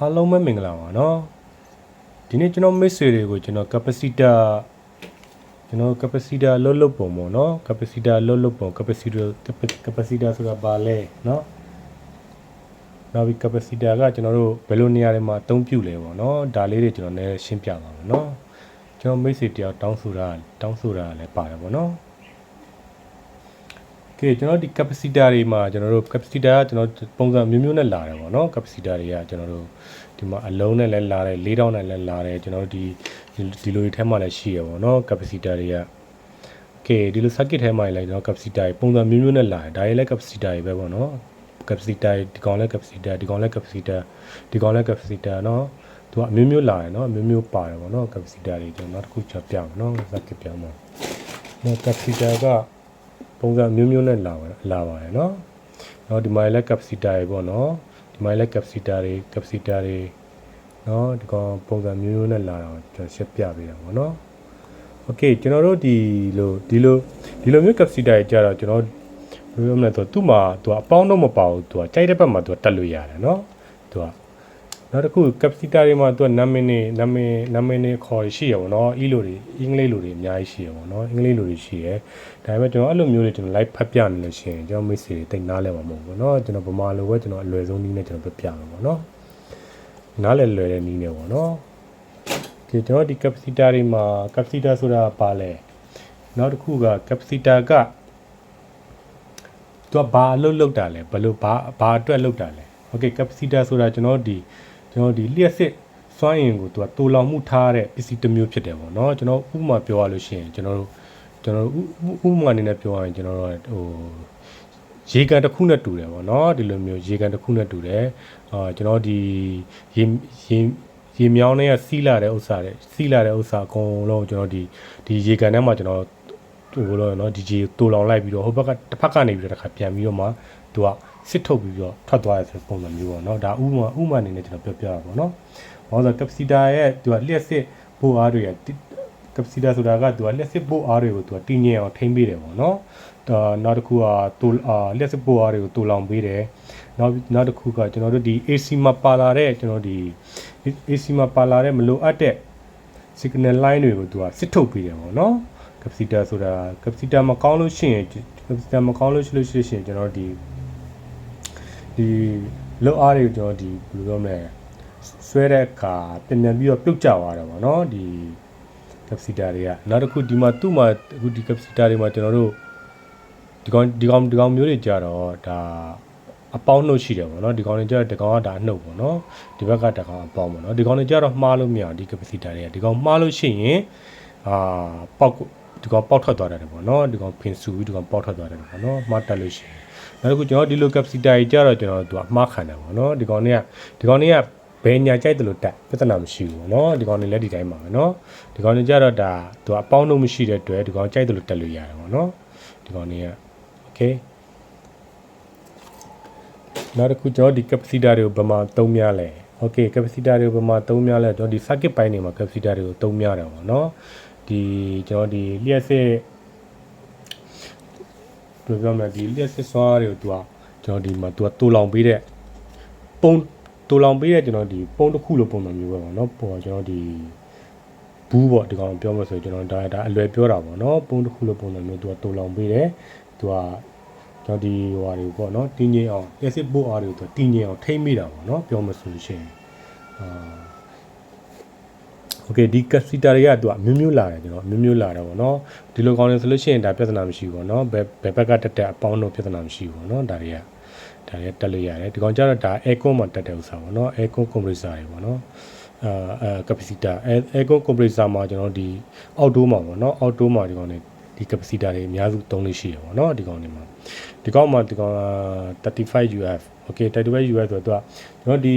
အားလုံးပဲမင်္ဂလာပါနော်ဒီနေ့ကျွန်တော်မိတ်ဆွေတွေကိုကျွန်တော် capacitor လွတ်ပုံပေါ့နော် capacitor လွတ်ပုံ capacitor ဆိုတာဘာလဲနော်နောက်ပြီး capacitor ကကျွန်တော်တို့ဘယ်လိုနေရာတွေမှာအသုံးပြုလဲပေါ့နော်ဒါလေးတွေကျွန်တော်လည်းရှင်းပြပါမယ်နော်ကျွန်တော်မိတ်ဆွေတယောက်တောင်းဆိုတာလည်းပါတယ်ပေါ့နော်ကဲကျွန်တော်ဒီ capacitor တွေမှာကျွန်တော်တို့ capacitor ကကျွန်တော်ပုံစံမျိုးမျိုးနဲ့လာတယ်ပေါ့နော် capacitor တွေကကျွန်တော်တို့ဒီမှာအလုံးနဲ့လည်းလာတယ်4000နဲ့လည်းလာတယ်ကျွန်တော်တို့ဒီလိုတွေထဲမှာလည်းရှိရပေါ့နော် capacitor တွေကကဲဒီလို circuit ထဲမှာလည်းကျွန်တော် capacitor တွေပုံစံမျိုးမျိုးနဲ့လာတယ်ဒါတွေလည်း capacitor တွေပဲပေါ့နော် capacitor ဒီကောင်လည်း capacitor ဒီကောင်လည်း capacitor ဒီကောင်လည်း capacitor နော်သူကအမျိုးမျိုးလာတယ်နော်အမျိုးမျိုးပါတယ်ပေါ့နော် capacitor တွေကျွန်တော်နောက်တစ်ခုချက်ပြအောင်နော် circuit ပြောင်းပါနော် capacitor ကပုံစံမျိုးမျိုးနဲ့လာပါတယ်နော်။ဒီမှာလည်း capacitor တွေပေါ့နော်။ဒီမှာလည်း capacitor တွေနော်ဒီကောင်ပုံစံမျိုးမျိုးနဲ့လာတော့ကျွန်တော်ရှင်းပြပေးတာပေါ့နော်။ Okay ကျွန်တော်တို့ဒီလိုမျိုး capacitor တွေကြတော့ကျွန်တော်ဘယ်လိုမလဲဆိုသူ့မှာသူကအပေါင်းတော့မပါဘူးသူကကြိုက်တဲ့ဘက်မှာသူကတက်လို့ရတယ်နော်။သူကနောက်တစ်ခု capacitor တွေမှာသူကနာမည်နဲ့ခေါ်ရှိရပါတော့။အင်္ဂလိပ်လိုတွေအများကြီးရှိရပါတော့။အင်္ဂလိပ်လိုတွေရှိရဲ။ဒါပေမဲ့ကျွန်တော်အဲ့လိုမျိုးတွေကျွန်တော် live ဖတ်ပြနေလို့ရှိရင်ကျွန်တော်မိတ်ဆွေတွေတိတ်နားလဲမှာမဟုတ်ဘူးเนาะကျွန်တော်ဗမာလိုပဲကျွန်တော်အလွယ်ဆုံးနည်းနဲ့ကျွန်တော်ပြပြမှာပေါ့เนาะနားလဲလွယ်တဲ့နည်းနဲ့ပေါ့เนาะဒီကျွန်တော်ဒီ capacitor တွေမှာ capacitor ဆိုတာပါလဲနောက်တစ်ခုက capacitor ကသူကဘာအလုပ်လုပ်တာလဲဘယ်လိုဘာအတွက်လုပ်တာလဲ Okay capacitor ဆိုတာကျွန်တော်ဒီလျှက်စစ်စွမ်းအင်ကိုသူကတူလောင်မှုထားတဲ့ပစ္စည်းတစ်မျိုးဖြစ်တယ်ပေါ့เนาะကျွန်တော်ဥပမာပြောရလို့ရှိရင်ကျွန်တော်ဥပမာအနေနဲ့ပြောရရင်ကျွန်တော်တို့ရေကန်တစ်ခုနဲ့တူတယ်ပေါ့เนาะဒီလိုမျိုးရေကန်တစ်ခုနဲ့တူတယ်ကျွန်တော်ဒီရေမြောင်းတွေကစီးလာတဲ့ဥစ္စာအကုန်လုံးကျွန်တော်ဒီရေကန်ထဲမှာကျွန်တော်ဟိုလိုเนาะဒီရေတူလောင်လိုက်ပြီးတော့ဟိုဘက်ကတစ်ဖက်ကနေပြီးတော့တစ်ခါပြန်ပြီးတော့မှသူကစစ်ထုတ်ပြီးတော့ထွက်သွားရတဲ့ပုံစံမျိုးပေါ့เนาะဒါဥပမာအနေနဲ့ကျွန်တော်ပြောပြတာပေါ့เนาะဘာလို့လဲ capacitor ရဲ့သူကလျှက်စစ်ဘိုးအားတွေက capacitor ဆိုတာကသူကလျှက်စစ်ဘိုးအားတွေကိုသူကတည်ငြိမ်အောင်ထိန်းပေးတယ်ပေါ့เนาะနောက်တစ်ခုကလျှက်စစ်ဘိုးအားတွေကိုတူလောင်ပေးတယ်နောက်တစ်ခုကကျွန်တော်တို့ဒီ AC မှာပါလာတဲ့ကျွန်တော်ဒီ AC မှာပါလာတဲ့မလိုအပ်တဲ့ signal line တွေကိုသူကစစ်ထုတ်ပေးတယ်ပေါ့เนาะ capacitor ဆိုတာ capacitor မကောင်းလို့ရှိရင်ကျွန်တော်ဒီလောက်အားတွေကိုကျွန်တော်ဒီဘယ်လိုပြောမလဲဆွဲတဲ့အခါပြန်ပြီးတော့ပြုတ်ကျသွားတယ်ပေါ့နော်ဒီ capacitor တွေကနောက်တစ်ခုဒီမှာသူ့မှာအခုဒီ capacitor တွေမှာကျွန်တော်တို့ဒီကောင်မျိုးတွေကြတော့ဒါအပေါင်းနှုတ်ရှိတယ်ပေါ့နော်ဒီကောင်တွေကြတော့ဒီကောင်ကဒါနှုတ်ပေါ့နော်ဒီဘက်ကတကောင်အပေါင်းပေါ့နော်ဒီကောင်တွေကြတော့မှားလို့မရဒီ capacitor တွေကဒီကောင်မှားလို့ရှိရင်ဒီကောင်ပေါက်ထွက်သွားတယ်ပေါ့နော်ဒီကောင်ဖင်ဆူပြီးဒီကောင်ပေါက်ထွက်သွားတယ်ပေါ့နော်မှားတက်လို့ရှိရင်နောက်တစ်ခုကျွန်တော်ဒီလို capacitor ကြီးကြတော့ကျွန်တော်တို့အမှားခံတယ်ပေါ့နော်ဒီကောင်တွေကဘယ်ညာကြိုက်တယ်လို့တက်ပြဿနာမရှိဘူးပေါ့နော်ဒီကောင်တွေလည်းဒီတိုင်းပါပဲနော်ဒီကောင်တွေကြတော့ဒါသူကအပေါင်းတော့မရှိတဲ့အတွက်ဒီကောင်ကြိုက်တယ်လို့တက်လို့ရတယ်ပေါ့နော်ဒီကောင်တွေက okay နောက်တစ်ခုကျွန်တော်ဒီ capacitor တွေကိုဘယ်မှာသုံးများလဲ okay capacitor တွေကိုဘယ်မှာသုံးများလဲကျွန်တော်ဒီ circuit ပိုင်းတွေမှာ capacitor တွေကိုသုံးများတယ်ပေါ့နော်ဒီကျွန်တော်ဒီလျှက်စစ်ဘယ်လိုပြောမလဲဒီလျှက်စစ်စွားတွေကိုကျွန်တော်ဒီမှာသူကတူလောင်ပေးတဲ့ပုံတူလောင်ပေးတဲ့ကျွန်တော်ဒီပုံတစ်ခုလိုပုံစံမျိုးပဲပေါ့နော်ပုံကျွန်တော်ဒီဘူးပေါ့ဒီကောင်ပြောမှဆိုကျွန်တော်ဒါအလွယ်ပြောတာပေါ့နော်ပုံတစ်ခုလိုပုံစံမျိုးသူကတူလောင်ပေးတယ်သူကကျွန်တော်ဒီဟိုဟာတွေပေါ့နော်တင်းငိမ့်အောင်လျှက်စစ်ပို့အားတွေကိုသူတင်းငိမ့်အောင်ထိမ့်မိတာပေါ့နော်ပြောမှဆိုလို့ရှိရင်Okay ဒီ capacitor တွေကသူကအမျိုးမျိုးလာတယ်ကျွန်တော်မျိုးမျိုးလာတယ်ပေါ့နော်ဒီလိုကောင်းနေဆိုလို့ရှိရင်ဒါပြဿနာမရှိဘူးပေါ့နော်ဘယ်ဘက်ကတက်အပေါင်းတော့ပြဿနာမရှိဘူးပေါ့နော်ဒါတွေကတက်လို့ရတယ်ဒီကောင်ကျတော့ဒါ aircon မှာတက်တဲ့ဥစ္စာပေါ့နော် aircon compressor တွေပေါ့နော်capacitor aircon compressor မှာကျွန်တော်ဒီအောက်တိုးမှာပေါ့နော်အောက်တိုးမှာဒီကောင်တွေဒီ capacitor တွေအများစုသုံးလို့ရှိရပေါ့နော်ဒီကောင်မှာဒီကောင်35 UF okay 35 UF ဆိုတော့ကျွန်တော်ဒီ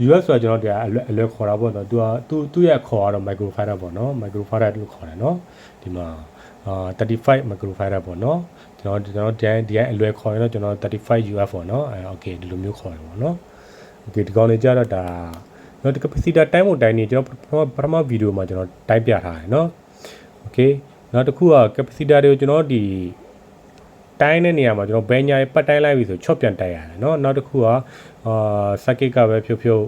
US ဆိုတော့ကျွန်တော်တို့အလွယ်ခေါ်တာပေါ့နော်သူ့ရဲ့ခေါ်ကတော့ microfarad ပေါ့နော် microfarad လို့ခေါ်တယ်နော်ဒီမှာ35 microfarad ပေါ့နော်ကျွန်တော်ဒီအလွယ်ခေါ်ရင်တော့ကျွန်တော်35 UF ပေါ့နော်okay ဒီလိုမျိုးခေါ်တယ်ပေါ့နော် okay ဒီကောင်လေးကြတော့ဒါနော်ဒီ capacitor တိုင်းပုံတိုင်းနေကျွန်တော်ပထမဗီဒီယိုမှာကျွန်တော်တိုင်းပြထားတယ်နော် okay နောက်တစ်ခုက capacitor တွေကိုကျွန်တော်ဒီတိုင်းတဲ့နေရာမှာကျွန်တော်ဘယ်ညာပတ်တိုင်းလိုက်ပြီဆိုချော့ပြန်တိုက်ရတယ်เนาะနောက်တစ်ခုကcircuit ကပဲဖြုတ်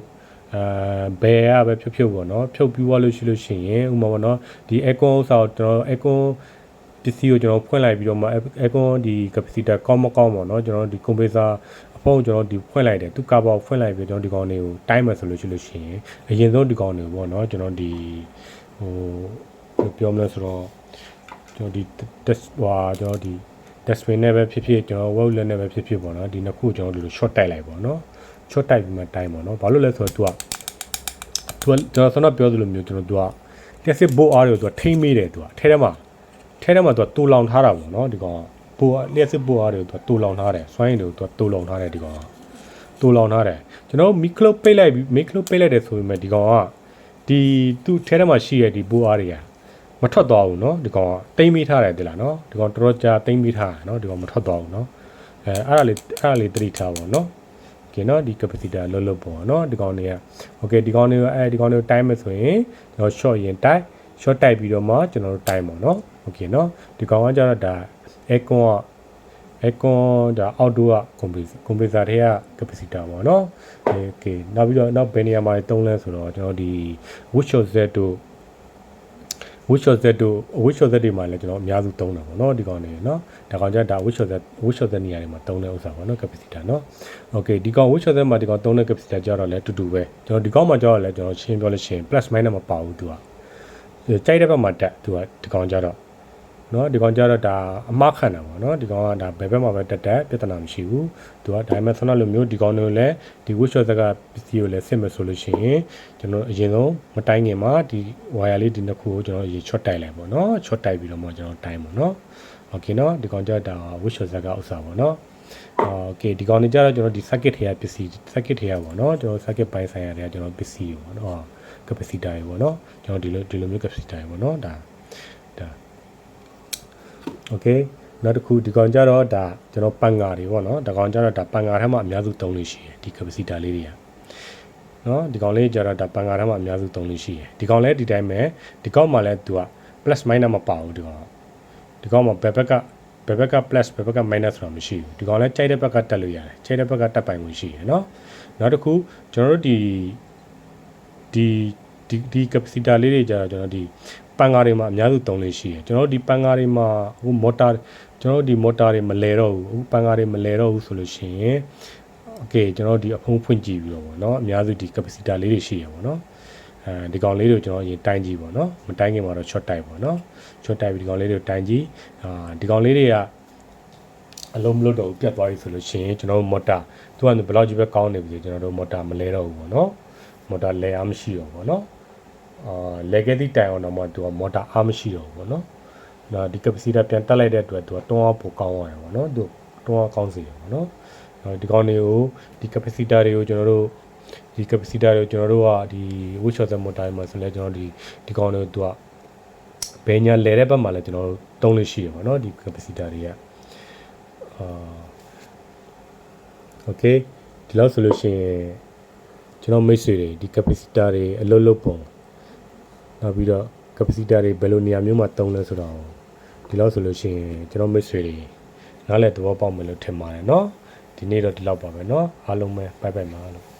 ဘယ်ရပဲဖြုတ်ပေါ့နော်ဖြုတ်ပြီးသွားလို့ရှိလို့ရှိရင်ဥမာပေါ့နော်ဒီ aircon ဥစ္စာကိုကျွန်တော် aircon ပစ္စည်းကိုကျွန်တော်ဖွင့်လိုက်ပြီးတော့မှ aircon ဒီ capacitor ကောင်းမကောင်းပေါ့နော်ကျွန်တော်ဒီ compressor အဖုံးကျွန်တော်ဒီဖွင့်လိုက်တယ်သူကဘောက်ဖွင့်လိုက်ပြီးကျွန်တော်ဒီကောင်တွေကိုတိုင်းမယ်ဆိုလို့ရှိရင်အရင်ဆုံးဒီကောင်တွေပေါ့နော်ကျွန်တော်ဒီဟိုပြောမလို့ဆိုတော့ကျွန်တော်ဒီ test ကျွန်တော်ဒီ dustbin နဲ့ပဲဖြစ်ဖြစ်ကျွန်တော် wall နဲ့ပဲဖြစ်ဖြစ်ပေါ့နော်ဒီနှစ်ခုကျွန်တော်ဒီလို short တိုက်လိုက်ပေါ့နော် short တိုက်ပြီးမှတိုင်းပေါ့နော်ဘာလို့လဲဆိုတော့သူကကျွန်တော်ဆန္ဒပြောသလိုမျိုးကျွန်တော်သူကလက်စစ်ဘိုးအားတွေကိုသူကထိမ့်မိတယ်သူကထဲထဲမှာသူကတူလောင်ထားတာပေါ့နော်ဒီကောင်ဘိုးလက်စစ်ဘိုးအားတွေကိုသူကတူလောင်ထားတယ်စွမ်းရည်တွေကိုသူကတူလောင်ထားတယ်ဒီကောင်ကတူလောင်ထားတယ်ကျွန်တော်မိကလုတ်ပိတ်လိုက်တယ်ဆိုပေမဲ့ဒီကောင်ကဒီသူ့ထဲထဲမှာရှိရဒီဘိုးအားတွေကမထွက်သွားဘူးเนาะဒီကောင်ကတိမ့်မိထားတယ်တိလားเนาะဒီကောင်တော်တော်ကြာတိမ့်မိထားတယ်เนาะဒီကောင်မထွက်သွားဘူးเนาะအဲ့ဒါလေးသတိထားပါเนาะโอเคเนาะဒီ capacitor လွတ်ပေါ့เนาะဒီကောင်တွေကโอเคဒီကောင်တွေကိုတိုင်းမယ်ဆိုရင်ကျွန်တော် short ရင်တိုက် short တိုက်ပြီးတော့မှကျွန်တော်တို့တိုင်းပါเนาะโอเคเนาะဒီကောင်ကကျတော့ဒါ aircon ဒါ outdoor က compressor ထဲက capacitor ပေါ့เนาะโอเคနောက်ပြီးတော့နောက်ဘယ်နေရာမှာသုံးလဲဆိုတော့ကျွန်တော်ဒီ wood short z တို့ wood short z တွေမှာလည်းကျွန်တော်အများစုသုံးတာပေါ့เนาะဒီကောင်တွေเนาะဒါကောင်ကျဒါ wood short z နေရာတွေမှာသုံးတဲ့ဥစ္စာပေါ့เนาะ capacitor เนาะโอเคဒီကောင် wood short z မှာဒီကောင်သုံးတဲ့ capacitor ကျတော့လည်းတူတူပဲကျွန်တော်ဒီကောင်မှာကျတော့လည်းကျွန်တော်ရှင်းပြောလို့ရှိရင် plus minus မပါဘူးသူကကြိုက်တဲ့ဘက်မှာတက်သူကဒီကောင်ကျတော့เนาะဒီကောင်ကျတော့ဒါအမှားခံတာပေါ့เนาะဒီကောင်ကဒါဘယ်ဘက်မှာပဲတက်ပြဿနာမရှိဘူးသူကဒါပေမဲ့ဆန္ဒလိုမျိုးဒီကောင်တွေလည်းဒီ wood short z ကပစ္စည်းကိုလည်းစစ်မယ်ဆိုလို့ရှိရင်ကျွန်တော်အရင်ဆုံးမတိုင်းခင်မှာဒီ wire လေးဒီနှစ်ခုကိုကျွန်တော်ရေ short တိုက်လိုက်ပေါ့เนาะ short တိုက်ပြီးတော့မှကျွန်တော်တိုင်းပေါ့เนาะโอเคเนาะဒီကောင်ကျတော့ဒါ wood short z ကဥစ္စာပေါ့เนาะโอเคဒီကောင်တွေကျတော့ကျွန်တော်ဒီ circuit ထဲကပစ္စည်း circuit ထဲကပေါ့เนาะကျွန်တော် circuit ပိုင်းဆိုင်ရာတွေကကျွန်တော်ပစ္စည်းပေါ့เนาะ capacitor တွေပေါ့เนาะကျွန်တော်ဒီလိုမျိုး capacitor တွေပေါ့เนาะဒါโอเคနောက်တစ်ခုဒီကောင်ကြတော့ဒါကျွန်တော်ပန်ငါတွေပေါ့နော်ဒါကောင်ကြတော့ဒါပန်ငါထဲမှာအများစုသုံးလို့ရှိတယ်ဒီ capacitor လေးတွေကနော်ဒီကောင်လေးကြတော့ဒါပန်ငါထဲမှာအများစုသုံးလို့ရှိတယ်ဒီကောင်လည်းဒီတိုင်းပဲဒီကောင်မှလည်းသူက plus minus မပါဘူးဒီကောင်မှာဘယ်ဘက်က plus ဘယ်ဘက်က minus ဆိုတာမရှိဘူးဒီကောင်လည်းကြိုက်တဲ့ဘက်ကတက်လို့ရတယ်ကြိုက်တဲ့ဘက်ကတက်ပိုင်မှုရှိတယ်နော်နောက်တစ်ခုကျွန်တော်တို့ဒီ capacitor လေးတွေကြတော့ကျွန်တော်ဒီပန်ကားတွေမှာအများစုသုံးလို့ရှိတယ်ကျွန်တော်တို့ဒီပန်ကားတွေမှာအခုမော်တာကျွန်တော်တို့ဒီမော်တာတွေမလဲတော့ဘူးအခုပန်ကားတွေမလဲတော့ဘူးဆိုလို့ရှိရင်โอเคကျွန်တော်ဒီအဖုံးဖွင့်ကြည့်ပြီးတော့ပေါ့နော်အများစုဒီ capacitor လေးတွေရှိရပေါ့နော်ဒီကောင်လေးတွေကိုကျွန်တော်ရင်တိုင်းကြည့်ပေါ့နော်မတိုင်းခင်မှာတော့ short တိုက်ပေါ့နော် short တိုက်ပြီးဒီကောင်လေးတွေကိုတိုင်းကြည့်ဒီကောင်လေးတွေကအလုံးမလို့တော့ပြတ်သွားပြီဆိုလို့ရှိရင်ကျွန်တော်တို့မော်တာသူကဘယ်လောက်ကြီးပဲကောင်းနေပြီကျွန်တော်တို့မော်တာမလဲတော့ဘူးပေါ့နော်မော်တာလဲအားမရှိတော့ပေါ့နော်လေကဲသည့်တိုင်အောင်တော့မှသူကမော်တာအားမရှိတော့ဘူးပေါ့နော်ဒါဒီ capacitor ပြန်တက်လိုက်တဲ့အတွက်သူကတွန်းအားပိုကောင်းသွားတယ်ပေါ့နော်သူတွန်းအားကောင်းစေတယ်ပေါ့နော်ဒီကောင်တွေကိုဒီ capacitor တွေကိုကျွန်တော်တို့ကဒီ wood short motor မှာဆိုလဲကျွန်တော်ဒီကောင်တွေကိုသူကဘယ်ညာလဲတဲ့ဘက်မှာလဲကျွန်တော်တို့သုံးလို့ရှိရပေါ့နော်ဒီ capacitor တွေကโอเคဒီလောက်ဆိုလို့ရှိရင်ကျွန်တော်မိတ်ဆွေတွေဒီ capacitor တွေအလုပ်လုပ်ပုံနောက်ပြီးတော့ capacitor တွေဘယ်လိုနေရာမျိုးမှာသုံးလဲဆိုတော့ဒီလောက်ဆိုလို့ရှိရင်ကျွန်တော်မိတ်ဆွေတွေနားလည်သဘောပေါက်မယ်လို့ထင်ပါတယ်เนาะဒီနေ့တော့ဒီလောက်ပါပဲเนาะအားလုံးပဲဘိုင်ဘိုင်ပါလို့